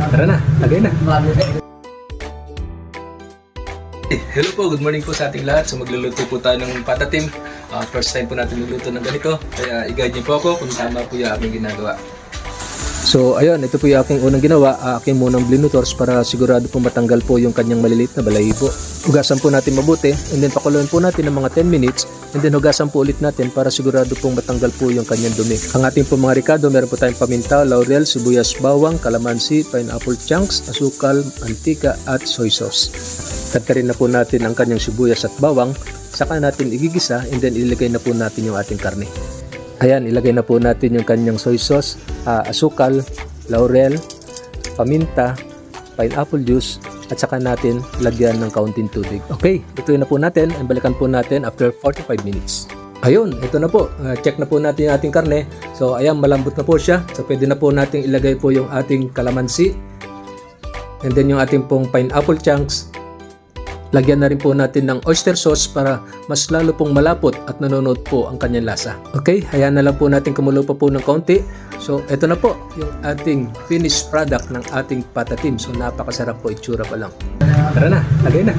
Tara na, lagay na. Hello po, good morning po sa ating lahat. So magluluto po tayo ng patatim. First time po natin magluluto ng ganito. Kaya i-guide niyo po ako kung tama po yung aking ginagawa. So ayun, ito po yung aking unang ginawa. Aking munang blinutors para sigurado po matanggal po yung kanyang maliliit na balahibo. Hugasan po natin mabuti and then pakuluin po natin ng mga 10 minutes and then hugasan po ulit natin para sigurado pong matanggal po yung kanyang dumi. Ang ating po mga ricado, meron po tayong paminta, laurel, sibuyas, bawang, kalamansi, pineapple chunks, asukal, mantika at soy sauce. Tadtarin na po natin ang kanyang sibuyas at bawang, saka natin igigisa and then ilagay na po natin yung ating karne. Ayan, ilagay na po natin yung kanyang soy sauce, asukal, laurel, paminta, pineapple juice, at saka natin lagyan ng kaunting tubig. Okay, lutuin na po natin and balikan po natin after 45 minutes. Ayun, ito na po. Check na po natin yung ating karne. So, ayan, malambot na po siya. So, pwede na po natin ilagay po yung ating kalamansi and then yung ating pong pineapple chunks. Lagyan na rin po natin ng oyster sauce para mas lalo pong malapot at nanonood po ang kanyang lasa. Okay, hayaan na lang po natin kumulo pa po ng kaunti. So, ito na po yung ating finished product ng ating patatim. So, napakasarap po, itsura pa lang. Tara na, lagay na.